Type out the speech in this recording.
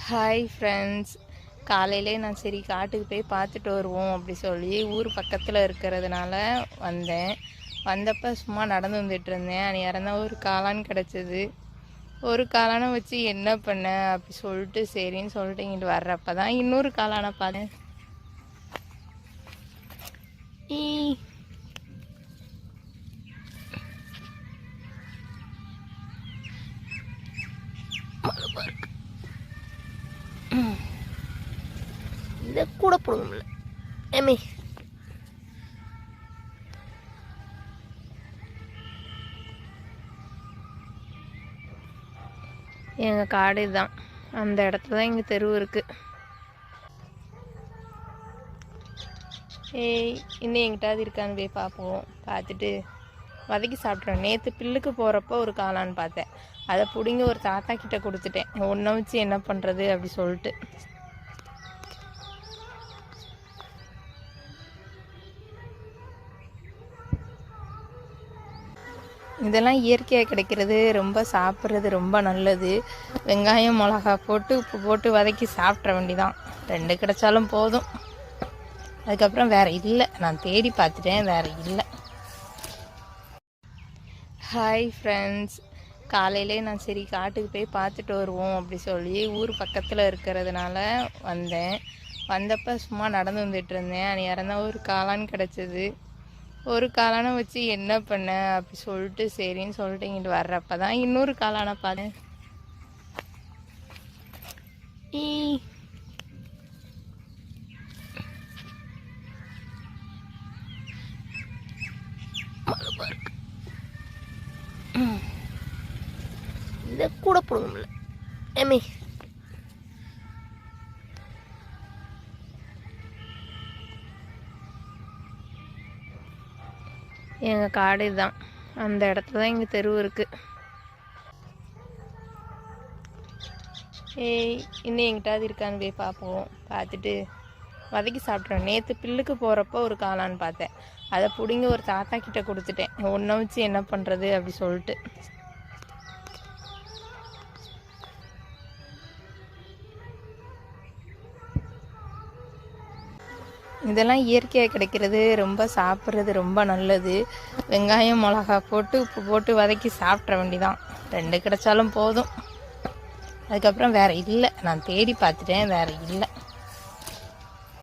Hi friends. காலையிலே நான் சரி காட்டுக்கு போய் பார்த்துட்டு வருவோம் அப்படி சொல்லி ஊர் பக்கத்தில் இருக்கிறதுனால வந்தேன். வந்தப்போ சும்மா நடந்து வந்துட்டு இருந்தேன். அந்நேரம் தான் ஒரு காளான் கிடச்சிது. ஒரு காளானை வச்சு என்ன பண்ண அப்படி சொல்லிட்டு சரின்னு சொல்லிட்டு இங்கிட்டு வர்றப்ப தான் இன்னொரு காளானை பார்த்தேன். இதை கூட போடுவோம்ல ஏமே எங்கள் காடு தான். அந்த இடத்துல தான் எங்கள் தெருவு இருக்குது. இன்னும் எங்கிட்டாவது இருக்கான்னு போய் பார்ப்போம். பார்த்துட்டு வதக்கி சாப்பிட்றேன். நேற்று பில்லுக்கு போகிறப்போ ஒரு காளான்னு பார்த்தேன். அதை பிடிங்கி ஒரு தாத்தா கிட்ட கொடுத்துட்டேன். ஒன்றை வச்சு என்ன பண்ணுறது அப்படி சொல்லிட்டு. இதெல்லாம் இயற்கையாக கிடைக்கிறது, ரொம்ப சாப்பிட்றது ரொம்ப நல்லது. வெங்காயம் மிளகா போட்டு உப்பு போட்டு வதக்கி சாப்பிட்ற வேண்டிதான். 2 கிடைச்சாலும் போதும். அதுக்கப்புறம் வேறு இல்லை. நான் தேடி பார்த்துட்டேன், வேறு இல்லை. Hi friends. காலையிலே நான் சரி காட்டுக்கு போய் பார்த்துட்டு வருவோம் அப்படி சொல்லி ஊர் பக்கத்தில் இருக்கிறதுனால வந்தேன். வந்தப்போ சும்மா நடந்து வந்துட்டு இருந்தேன். அந்நேரம் தான் ஒரு காளான் கிடச்சிது. ஒரு காளானை வச்சு என்ன பண்ண அப்படி சொல்லிட்டு சரின்னு சொல்லிட்டு இங்கிட்டு வர்றப்ப தான் இன்னொரு காளானை பார்த்தேன். இதை கூட போடுவோம்ல ஏமே எங்கள் காடு தான். அந்த இடத்துல தான் எங்கள் தெருவு இருக்குது. இன்னும் எங்கிட்டாவது இருக்கான்னு போய் பார்ப்போம். பார்த்துட்டு வதக்கி சாப்பிட்றேன். நேற்று பில்லுக்கு போகிறப்போ ஒரு காளான்னு பார்த்தேன். அதை பிடிங்கி ஒரு தாத்தா கிட்ட கொடுத்துட்டேன். ஒன்றை வச்சு என்ன பண்ணுறது அப்படி சொல்லிட்டு. இதெல்லாம் இயற்கையாக கிடைக்கிறது, ரொம்ப சாப்பிட்றது ரொம்ப நல்லது. வெங்காயம் மிளகா போட்டு உப்பு போட்டு வதக்கி சாப்பிட்ற வேண்டிதான். 2 கிடைச்சாலும் போதும். அதுக்கப்புறம் வேறு இல்லை. நான் தேடி பார்த்துட்டேன், வேறு இல்லை.